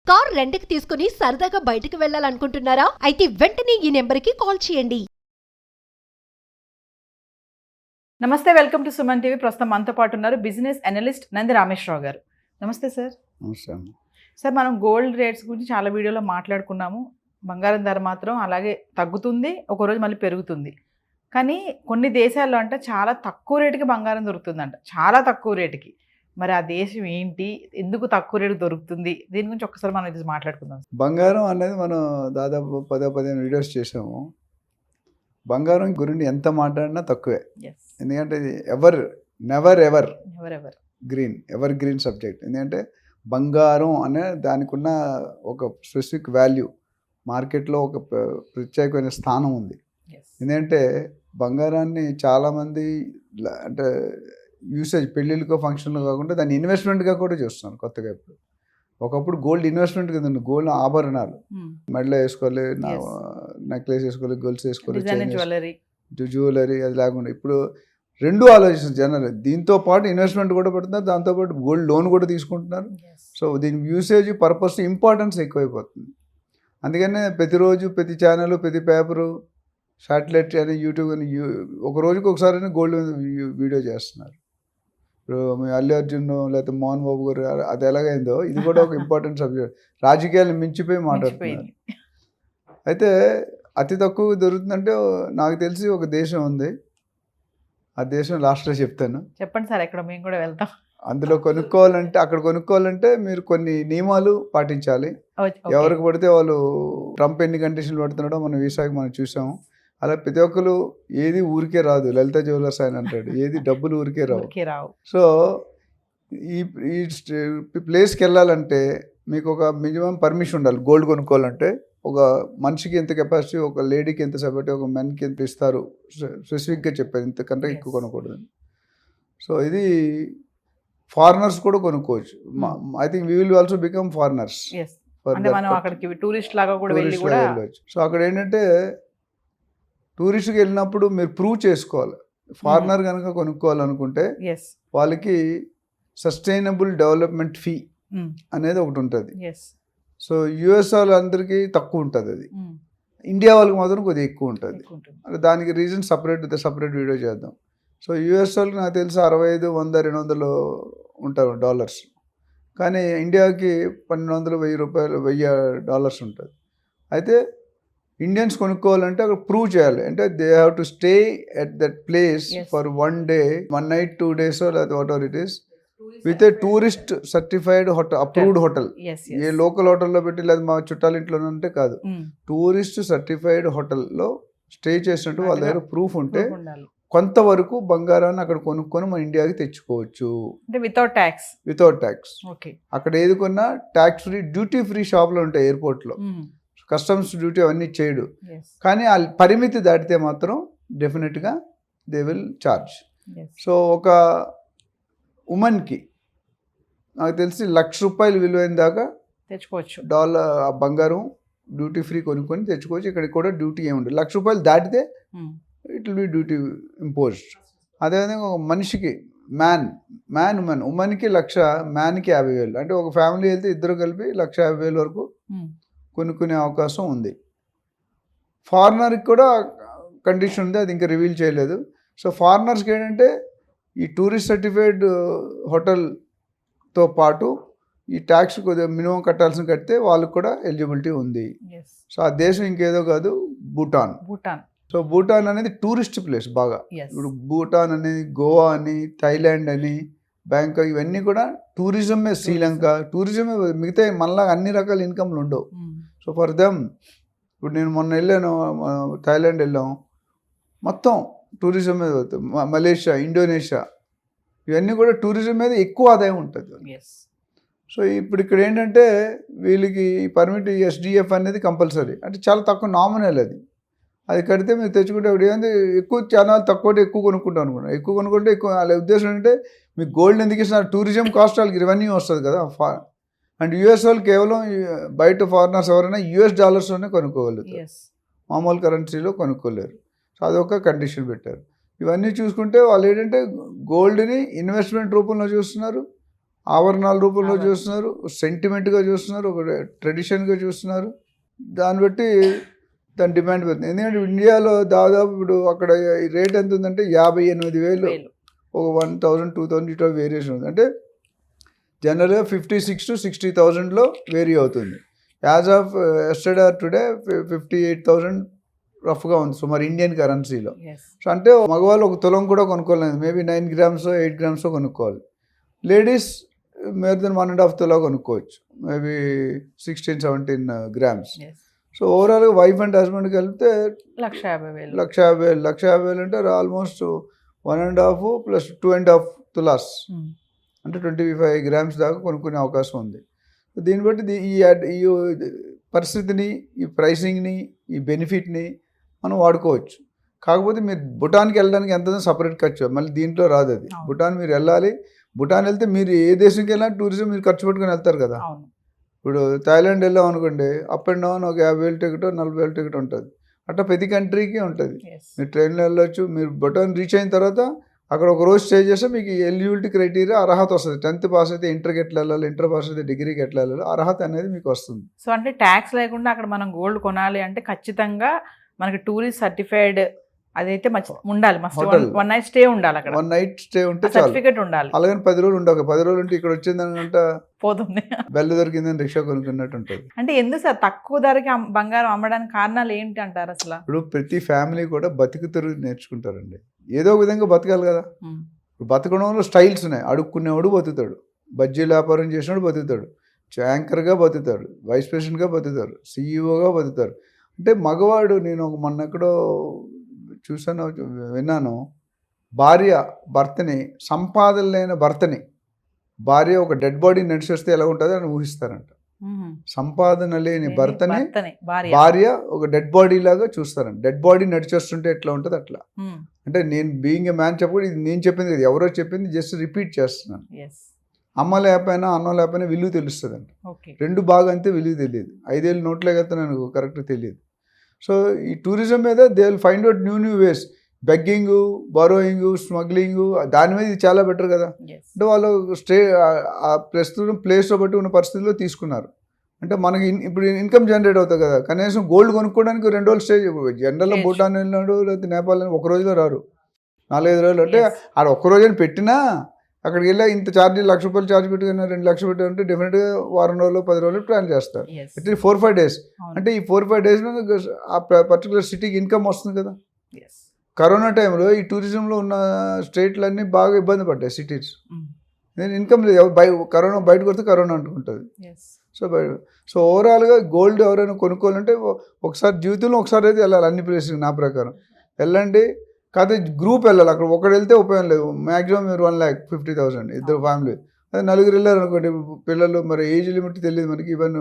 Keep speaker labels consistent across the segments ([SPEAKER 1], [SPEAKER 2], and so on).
[SPEAKER 1] Car రెంట్‌కి తీసుకుని సరదాగా బయటకు వెళ్ళాలనుకుంటున్నారా? అయితే వెంటనే ఈ నెంబర్‌కి కాల్ చేయండి.
[SPEAKER 2] నమస్తే, వెల్కమ్ టు సుమన్ టీవీ. ప్రస్తుతం మనతో పాటు ఉన్నారు బిజినెస్ అనలిస్ట్ నంది రామేశ్వరరావు గారు. నమస్తే సార్.
[SPEAKER 3] నమస్తే అమ్మ.
[SPEAKER 2] సార్, మనం గోల్డ్ రేట్స్ గురించి చాలా వీడియోలో మాట్లాడుకున్నాము. బంగారం ధర మాత్రం అలాగే తగ్గుతుంది, ఒకరోజు మళ్ళీ పెరుగుతుంది. కానీ కొన్ని దేశాల్లో అంటే చాలా తక్కువ రేటుకి బంగారం దొరుకుతుందంట, చాలా తక్కువ రేటుకి. మరి ఆ దేశం ఏంటి, ఎందుకు తక్కువ రేటు దొరుకుతుంది, దీని గురించి ఒక్కసారి మనం ఇది మాట్లాడుకుందాం.
[SPEAKER 3] బంగారం అనేది మనం దాదాపు 10-15 వీడియోస్ చేసాము. బంగారం గురించి ఎంత మాట్లాడినా తక్కువే. ఎందుకంటే ఇది నెవర్ ఎవర్ గ్రీన్ సబ్జెక్ట్. ఎందుకంటే బంగారం అనే దానికి ఉన్న ఒక స్పెసిఫిక్ వాల్యూ, మార్కెట్లో ఒక ప్రత్యేకమైన స్థానం ఉంది. ఎందుకంటే బంగారాన్ని చాలామంది అంటే యూసేజ్ పెళ్ళిళ్ళకో ఫంక్షన్లో కాకుండా దాన్ని ఇన్వెస్ట్మెంట్గా కూడా చూస్తున్నారు కొత్తగా. ఇప్పుడు ఒకప్పుడు గోల్డ్ ఇన్వెస్ట్మెంట్ కదండి, గోల్డ్ ఆభరణాలు మెడలో వేసుకోవాలి, నెక్లెస్ వేసుకోవాలి, గోల్డ్స్ వేసుకోవాలి, జ్యువెలరీ, అది లేకుండా ఇప్పుడు రెండు ఆలోచిస్తున్నారు జనరల్. దీంతో పాటు ఇన్వెస్ట్మెంట్ కూడా పెడుతున్నారు, దాంతోపాటు గోల్డ్ లోన్ కూడా తీసుకుంటున్నారు. సో దీని యూసేజ్ పర్పస్ ఇంపార్టెన్స్ ఎక్కువైపోతుంది. అందుకనే ప్రతిరోజు ప్రతి ఛానల్, ప్రతి పేపరు, శాటిలైట్ అని, యూట్యూబ్ అని ఒక రోజుకి ఒకసారి గోల్డ్ వీడియో చేస్తున్నారు. ఇప్పుడు మీ అల్లు అర్జున్ లేకపోతే మోహన్ బాబు గారు అది ఎలాగైందో ఇది కూడా ఒక ఇంపార్టెంట్ సబ్జెక్ట్. రాజకీయాలు మించిపోయి మాట్లాడుతున్నారు. అయితే అతి తక్కువ దొరుకుతుందంటే నాకు తెలిసి ఒక దేశం ఉంది. ఆ దేశం లాస్ట్లో చెప్తాను.
[SPEAKER 2] చెప్పండి సార్, ఎక్కడ మేము కూడా వెళ్తాం.
[SPEAKER 3] అందులో అక్కడ కొనుక్కోవాలంటే మీరు కొన్ని నియమాలు పాటించాలి. ఎవరికి పడితే వాళ్ళు, ట్రంప్ ఎన్ని కండిషన్లు పడుతున్నాడో మన వీసాకి మనం చూసాము. అలా ప్రతి ఒక్కరు ఏది ఊరికే రాదు. లలిత జ్యువెలర్స్ ఆయన అంటాడు, ఏది డబ్బులు ఊరికే రావు. సో ఈ ప్లేస్కి వెళ్ళాలంటే మీకు ఒక మినిమం పర్మిషన్ ఉండాలి. గోల్డ్ కొనుక్కోవాలంటే ఒక మనిషికి ఎంత కెపాసిటీ, ఒక లేడీకి ఎంత సపరేట్, ఒక మెన్కి ఎంత ఇస్తారు స్పెసిఫిక్గా చెప్పారు, ఇంతకంటే ఎక్కువ కొనుక్కోవద్దు. సో ఇది ఫారినర్స్ కూడా కొనుక్కోవచ్చు. I think we will also become foreigners.
[SPEAKER 2] Tourist లాగా కూడా వెళ్ళవచ్చు.
[SPEAKER 3] సో అక్కడ ఏంటంటే టూరిస్ట్కి వెళ్ళినప్పుడు మీరు ప్రూవ్ చేసుకోవాలి. ఫారినర్ కనుక కొనుక్కోవాలనుకుంటే వాళ్ళకి సస్టైనబుల్ డెవలప్మెంట్ ఫీ అనేది ఒకటి ఉంటుంది. సో యుఎస్ వాళ్ళందరికీ తక్కువ ఉంటుంది, అది ఇండియా వాళ్ళకి మాత్రం కొద్దిగా ఎక్కువ ఉంటుంది. దానికి రీజన్ సపరేట్ వీడియో చేద్దాం. సో యుఎస్ వాళ్ళకి నాకు తెలిసి 65, 100, 200 ఉంటారు డాలర్స్. కానీ ఇండియాకి 1200, 1000 రూపాయలు, $1000 ఉంటుంది. అయితే ఇండియన్స్ కొనుక్కోవాలంటే అక్కడ ప్రూవ్ చేయాలి. అంటే they have to stay at that place for 1 day, 1 night, 2 days, లేకపోతే what ever it is, with a tourist certified hotel, approved hotel. A local హోటల్లో పెట్టి లేదా మా చుట్టాల ఇంట్లో ఉంటే కాదు, టూరిస్ట్ సర్టిఫైడ్ హోటల్లో స్టే చేసినట్టు వాళ్ళ దగ్గర ప్రూఫ్ ఉంటే కొంతవరకు బంగారాన్ని అక్కడ కొనుక్కొని మన ఇండియాకి తెచ్చుకోవచ్చు
[SPEAKER 2] వితౌట్
[SPEAKER 3] ట్యాక్స్. అక్కడ ఏది కొన్నా ట్యాక్స్ ఫ్రీ, డ్యూటీ ఫ్రీ షాప్లో ఉంటాయి ఎయిర్పోర్ట్లో. కస్టమ్స్ డ్యూటీ అవన్నీ చేయడు. కానీ ఆ పరిమితి దాటితే మాత్రం డెఫినెట్గా దే విల్ ఛార్జ్. సో ఒక ఉమెన్కి నాకు తెలిసి ₹1,00,000 విలువైన దాకా
[SPEAKER 2] తెచ్చుకోవచ్చు.
[SPEAKER 3] బంగారం డ్యూటీ ఫ్రీ కొనుక్కొని తెచ్చుకోవచ్చు. ఇక్కడ కూడా డ్యూటీ ఏమి ఉండదు. ₹1,00,000 దాటితే it will be duty imposed. అదేవిధంగా ఒక మనిషికి ఉమెన్కి 1,00,000, మ్యాన్కి 50,000. అంటే ఒక ఫ్యామిలీ వెళ్తే ఇద్దరు కలిపి 1,50,000 వరకు కొనుక్కునే అవకాశం ఉంది. ఫారినర్కి కూడా కండిషన్ ఉంది, అది ఇంకా రివీల్ చేయలేదు. సో ఫారినర్స్కి ఏంటంటే ఈ టూరిస్ట్ సర్టిఫైడ్ హోటల్తో పాటు ఈ ట్యాక్స్ కొద్దిగా మినిమం కట్టితే వాళ్ళకి కూడా ఎలిజిబిలిటీ ఉంది. సో ఆ దేశం ఇంకేదో కాదు, భూటాన్. సో భూటాన్ అనేది టూరిస్ట్ ప్లేస్ బాగా. ఇప్పుడు భూటాన్ అని, గోవా అని, థైలాండ్ అని, బ్యాంకాక్, ఇవన్నీ కూడా టూరిజమే. శ్రీలంక టూరిజమే. మిగతా మనలా అన్ని రకాల ఇన్కమ్లు ఉండవు. సో ఫర్ దెమ్, ఇప్పుడు నేను మొన్న వెళ్ళాను, థైలాండ్ వెళ్ళాం, మొత్తం టూరిజం మీద అవుతుంది. మలేషియా, ఇండోనేషియా, ఇవన్నీ కూడా టూరిజం మీద ఎక్కువ ఆదాయం ఉంటుంది. సో ఇప్పుడు ఇక్కడ ఏంటంటే వీళ్ళకి పర్మిట్ SDF అనేది కంపల్సరీ. అంటే చాలా తక్కువ నామినల్ అది కడితే మీరు తెచ్చుకుంటే ఇప్పుడు ఏంటంటే ఎక్కువ చాలా తక్కువ ఎక్కువ కొనుక్కుంటాం అనుకున్నాను. ఎక్కువ కొనుక్కుంటే ఎక్కువ. వాళ్ళ ఉద్దేశం ఏంటంటే మీకు గోల్డ్ ఎందుకు ఇస్తున్నారు, టూరిజం కాస్ట్ వాళ్ళకి రెవెన్యూ వస్తుంది కదా. అండ్ US వాళ్ళు కేవలం బయట ఫారినర్స్ ఎవరైనా $US కొనుక్కోగలుగుతారు, మామూలు కరెన్సీలో కొనుక్కోలేరు. సో అదొక కండిషన్ పెట్టారు. ఇవన్నీ చూసుకుంటే వాళ్ళు ఏంటంటే గోల్డ్ని ఇన్వెస్ట్మెంట్ రూపంలో చూస్తున్నారు, ఆభరణాల రూపంలో
[SPEAKER 2] ఆభరణాలు.
[SPEAKER 3] చూస్తున్నారు, సెంటిమెంట్గా చూస్తున్నారు, ఒక ట్రెడిషన్గా చూస్తున్నారు. దాన్ని బట్టి దాని డిమాండ్ పెడుతుంది. ఎందుకంటే ఇండియాలో దాదాపు ఇప్పుడు అక్కడ రేట్ ఎంత ఉందంటే 58,000,
[SPEAKER 2] వేలు.
[SPEAKER 3] ఒక 1,000 2,000 ఇట్లా వేరియేషన్ ఉంది. అంటే జనరల్గా 56,000 to 60,000లో వేరీ అవుతుంది. యాజ్ ఆఫ్ ఎస్టర్డే టుడే 58,000 రఫ్గా ఉంది సుమారు ఇండియన్ కరెన్సీలో.
[SPEAKER 2] Yes.
[SPEAKER 3] సో అంటే మగవాళ్ళు ఒక తులం కూడా కొనుక్కోలేదు, మేబీ 9 grams 8 grams కొనుక్కోవాలి. లేడీస్ మోర్ దెన్ 1.5 తులా కొనుక్కోవచ్చు, మేబీ 16-17 grams.
[SPEAKER 2] Yes.
[SPEAKER 3] సో ఓవరాల్గా వైఫ్ అండ్ హస్బెండ్ కలిపితే
[SPEAKER 2] 1,50,000.
[SPEAKER 3] 1,50,000 అంటే ఆల్మోస్ట్ 1.5 + 2.5 తులాస్
[SPEAKER 2] Hmm.
[SPEAKER 3] అంటే 25 grams దాకా కొనుక్కునే అవకాశం ఉంది. దీన్ని బట్టి ఈ పరిస్థితిని, ఈ ప్రైసింగ్ని, ఈ బెనిఫిట్ని మనం వాడుకోవచ్చు. కాకపోతే మీరు భూటాన్కి వెళ్ళడానికి ఎంత సపరేట్ ఖర్చు, మళ్ళీ దీంట్లో రాదు అది.
[SPEAKER 2] అవును.
[SPEAKER 3] భూటాన్ మీరు వెళ్ళాలి, భూటాన్ వెళ్తే మీరు ఏ దేశంకి వెళ్ళినా టూరిజం మీరు ఖర్చు పెట్టుకుని వెళ్తారు కదా.
[SPEAKER 2] అవును.
[SPEAKER 3] ఇప్పుడు థాయిలాండ్ వెళ్ళాం అనుకోండి, అప్ అండ్ డౌన్ ఒక 50,000 టికెట్ 40,000 టికెట్ ఉంటుంది. అట్లా ప్రతి కంట్రీకి ఉంటుంది.
[SPEAKER 2] Yes.
[SPEAKER 3] మీరు ట్రైన్లో వెళ్ళొచ్చు. మీరు భూటాన్ రీచ్ అయిన తర్వాత అక్కడ ఒక రోజు స్టే చేస్తే మీకు ఎలిజిబిలిటీ క్రైటీరియా అర్హత వస్తుంది. 10th పాస్ అయితే ఇంటర్కి ఎట్లా వెళ్ళాలి, ఇంటర్ పాస్ అయితే డిగ్రీకి ఎట్లా వెళ్ళాలి, అర్హత అనేది మీకు వస్తుంది.
[SPEAKER 2] సో అంటే ట్యాక్స్ లేకుండా అక్కడ మనం గోల్డ్ కొనాలి అంటే ఖచ్చితంగా మనకి టూరిస్ట్ సర్టిఫైడ్ అదైతే ఉండాలి. Must
[SPEAKER 3] Hotel.
[SPEAKER 2] 1 night స్టే ఉండాలి అక్కడ.
[SPEAKER 3] 1 night స్టే ఉంటే చాలు.
[SPEAKER 2] సర్టిఫికేట్ ఉండాలి.
[SPEAKER 3] అలాగని 10 రోజులు ఉండవు. 10 రోజులు ఉంటే ఇక్కడ వచ్చిందనుకుంటా
[SPEAKER 2] పోతుంది.
[SPEAKER 3] బెల్ల దొరికిందని రిక్షా కొనుక్కున్నట్టు ఉంటుంది.
[SPEAKER 2] అంటే ఎందుకు సార్ తక్కువ ధరకి బంగారం అమ్మడానికి కారణాలు ఏంటి అంటారు అసలు?
[SPEAKER 3] ఇప్పుడు ప్రతి ఫ్యామిలీ కూడా బతుకు తెరుగు నేర్చుకుంటారండి. ఏదో ఒక విధంగా బతకాలి కదా.
[SPEAKER 2] Hmm.
[SPEAKER 3] ఇప్పుడు బతకడంలో స్టైల్స్ ఉన్నాయి. అడుక్కునేవాడు బతుకుతాడు, బజ్జీలు వ్యాపారం చేసినవాడు బతుకుతాడు, యాంకర్గా బతుకుతాడు, వైస్ ప్రెసిడెంట్గా బతుకుతారు, సీఈఓగా బతుకుతారు. అంటే మగవాడు, నేను మొన్న ఎక్కడో చూసాను, విన్నాను, భార్య భర్తని, సంపాదన లేని భర్తని భార్య ఒక డెడ్ బాడీ నడిచేస్తే ఎలా ఉంటుంది అని ఊహిస్తారంట.
[SPEAKER 2] Hmm.
[SPEAKER 3] సంపాదన లేని భర్తని
[SPEAKER 2] భార్య.
[SPEAKER 3] భార్య ఒక డెడ్ బాడీ లాగా చూస్తారంట. డెడ్ బాడీ నడిచేస్తుంటే ఎట్లా ఉంటుంది అట్లా.
[SPEAKER 2] Hmm.
[SPEAKER 3] అంటే నేను బీయింగ్ ఎ మ్యాన్ చెప్పకూడదు, ఇది నేను చెప్పింది కదా, ఎవరో చెప్పింది, జస్ట్ రిపీట్ చేస్తున్నాను.
[SPEAKER 2] Yes.
[SPEAKER 3] అమ్మ లేకపోయినా అన్నం లేకపోయినా విలువ తెలుస్తుందండి.
[SPEAKER 2] Okay.
[SPEAKER 3] రెండు బాగా అంతే విలువ తెలియదు. 5 ఏళ్ళు నోట్లో వెళ్తాను కరెక్ట్ తెలియదు. సో ఈ టూరిజం మీద they will find out new ways. Begging, borrowing, smuggling, దాని మీద ఇది చాలా బెటర్ కదా.
[SPEAKER 2] Yes.
[SPEAKER 3] అంటే వాళ్ళు ఆ ప్రస్తుతం ప్లేస్లో బట్టి ఉన్న పరిస్థితుల్లో తీసుకున్నారు. అంటే మనకి ఇప్పుడు ఇన్కమ్ జనరేట్ అవుతుంది కదా. కనీసం గోల్డ్ కొనుక్కోవడానికి 2 రోజులు స్టే. జనరల్లో భూటాన్ వెళ్ళినాడు లేకపోతే నేపాల్ ఒక రోజులో రారు, 4-5 రోజులు. అంటే
[SPEAKER 2] Yes.
[SPEAKER 3] ఆడ ఒక్క రోజుని పెట్టినా అక్కడికి వెళ్ళా ఇంత ఛార్జ్, ₹1,00,000 ఛార్జ్ పెట్టుకున్నా 2 లక్షలు పెట్టారంటే డెఫినెట్గా వారం రోజులు 10 రోజులు ప్లాన్ చేస్తారు.
[SPEAKER 2] Yes.
[SPEAKER 3] At least 4-5 days.
[SPEAKER 2] అవును.
[SPEAKER 3] అంటే ఈ 4-5 days ఆ పర్టికులర్ సిటీకి ఇన్కమ్ వస్తుంది కదా.
[SPEAKER 2] Yes.
[SPEAKER 3] కరోనా టైంలో ఈ టూరిజంలో ఉన్న స్టేట్లన్నీ బాగా ఇబ్బంది పడ్డాయి సిటీస్.
[SPEAKER 2] Hmm.
[SPEAKER 3] నేను ఇన్కమ్ లేదు, కరోనా బయటకు వస్తే కరోనా అంటుకుంటుంది.
[SPEAKER 2] Yes.
[SPEAKER 3] సో ఓవరాల్గా గోల్డ్ ఎవరైనా కొనుక్కోవాలంటే ఒకసారి జీవితంలో ఒకసారి అయితే వెళ్ళాలి అన్ని ప్లేస్కి. నా ప్రకారం వెళ్ళండి. కాకపోతే గ్రూప్ వెళ్ళాలి. అక్కడ ఒకటి వెళ్తే ఉపయోగం లేదు. మ్యాక్సిమం మీరు 1,50,000 ఇద్దరు ఫ్యామిలీ. అదే 4 వెళ్ళారు అనుకోండి, పిల్లలు మరి ఏజ్ లిమిట్ తెలియదు మనకి. ఈవెన్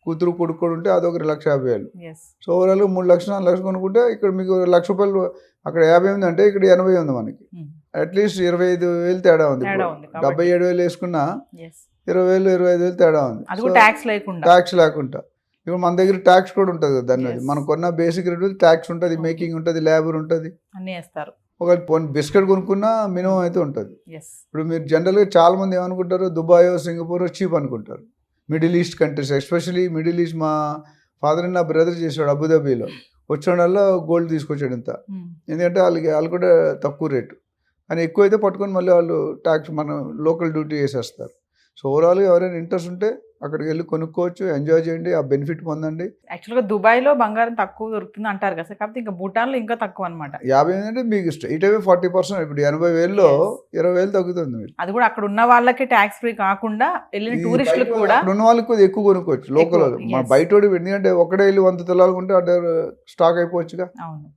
[SPEAKER 3] కూతురు కొడుకు ఉంటే అదొక 1,50,000.
[SPEAKER 2] Yes.
[SPEAKER 3] సో ఓవరాల్గా 3 లక్షలు 4 లక్షలు కొనుక్కుంటే ఇక్కడ మీకు ₹1,00,000 అక్కడ 50 ఉంది అంటే ఇక్కడ 80 ఉంది మనకి.
[SPEAKER 2] Hmm.
[SPEAKER 3] అట్లీస్ట్ 25,000 తేడా ఉంది.
[SPEAKER 2] తేడా ఉంది కాబట్టి.
[SPEAKER 3] 77,000 వేసుకున్నా
[SPEAKER 2] Yes.
[SPEAKER 3] 20,000 25,000 తేడా ఉంది.
[SPEAKER 2] అది కూడా ట్యాక్స్ లేకుండా.
[SPEAKER 3] ట్యాక్స్ లేకుండా. ఇప్పుడు మన దగ్గర ట్యాక్స్ కూడా ఉంటుంది కదా దాని మీద.
[SPEAKER 2] Yes.
[SPEAKER 3] మనం కొన్న బేసిక్ రేట్ ట్యాక్స్ ఉంటుంది, మేకింగ్ ఉంటుంది, లేబర్ ఉంటుంది.
[SPEAKER 2] అన్నీ వేస్తారు.
[SPEAKER 3] ఒక బిస్కెట్ కొనుక్కున్నా మినిమం అయితే ఉంటుంది.
[SPEAKER 2] Yes.
[SPEAKER 3] ఇప్పుడు మీరు జనరల్గా చాలామంది ఏమనుకుంటారు, దుబాయో సింగపూర్ చీప్ అనుకుంటారు. Middle east countries, especially middle east. మా ఫాదర్ అండ్ నా బ్రదర్ చేసాడు అబుదాబీలో. వచ్చేవాళ్ళ గోల్డ్ తీసుకొచ్చాడు ఇంత.
[SPEAKER 2] Hmm.
[SPEAKER 3] ఎందుకంటే వాళ్ళు కూడా తక్కువ రేటు, కానీ ఎక్కువ అయితే పట్టుకొని మళ్ళీ వాళ్ళు ట్యాక్స్ మన లోకల్ డ్యూటీ వేసేస్తారు. సో ఓవరాల్గా ఎవరైనా ఇంట్రెస్ట్ ఉంటే అక్కడికి వెళ్ళి కొనుక్కోవచ్చు, ఎంజాయ్ చేయండి, ఆ బెనిఫిట్ పొందండి.
[SPEAKER 2] యాక్చువల్గా దుబాయ్లో బంగారం తక్కువ దొరుకుతుంది అంటారు కదా, కాకపోతే ఇంకా భూటాన్లో ఇంకా తక్కువ అనమాట.
[SPEAKER 3] 50 అంటే మీకు స్ట్రైట్ అవే 40%. ఇప్పుడు 80,000లో 20,000 తగ్గుతుంది మీరు.
[SPEAKER 2] అది కూడా అక్కడ ఉన్న వాళ్ళకి ట్యాక్స్ ఫ్రీ కాకుండా వెళ్ళిన టూరిస్టులకు కూడా.
[SPEAKER 3] అక్కడ ఉన్న వాళ్ళకి కొద్దిగా ఎక్కువ కొనుక్కోవచ్చు లోకల్ వాళ్ళు. మన బయట ఎందుకంటే ఒకటే వెళ్ళి 100 తులాలు కొంటే అక్కడ స్టాక్ అయిపోవచ్చుగా.
[SPEAKER 2] అవును.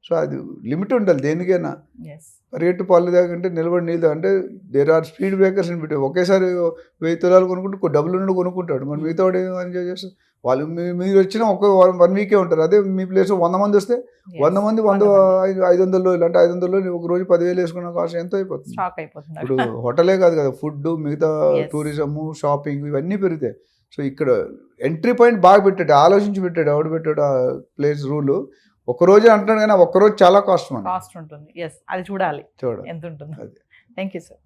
[SPEAKER 3] సో అది లిమిట్ ఉండాలి దేనికైనా.
[SPEAKER 2] Yes.
[SPEAKER 3] రేటు పాలు దాకంటే నిలబడి నీళ్ళు అంటే దేర్ ఆర్ స్పీడ్ బ్రేకర్స్ అని పెట్టి ఒకేసారి 1000 తులాలు కొనుక్కుంటే డబ్బులు నుండి కొనుక్కుంటాడు. మరి మిగతా వాడు ఎంజాయ్ చేస్తారు. వాళ్ళు మీరు వచ్చిన ఒక 1 వీకే ఉంటారు. అదే మీ ప్లేస్ 100 మంది వస్తే 100 మంది 500 రోజులు అంటే 500 రోజులు ఒక రోజు 10,000 వేసుకున్న కాస్ట్ ఎంతో అయిపోతుంది.
[SPEAKER 2] స్టాక్ అయిపోతుంది.
[SPEAKER 3] ఇప్పుడు హోటలే కాదు కదా, ఫుడ్, మిగతా
[SPEAKER 2] Yes.
[SPEAKER 3] టూరిజము, షాపింగ్ ఇవన్నీ పెరుగుతాయి. సో ఇక్కడ ఎంట్రీ పాయింట్ బాగా పెట్టాడు, ఆలోచించి పెట్టాడు. ఎవడు పెట్టాడు ఆ ప్లేస్ రూలు. ఒక్కరోజు అంటున్నాడు కానీ ఒక్కరోజు చాలా కాస్ట్
[SPEAKER 2] కాస్ట్ ఉంటుంది. ఎస్, అది చూడాలి
[SPEAKER 3] చూడాలి.
[SPEAKER 2] ఎంత ఉంటుంది.
[SPEAKER 3] అది.
[SPEAKER 2] Thank you sir.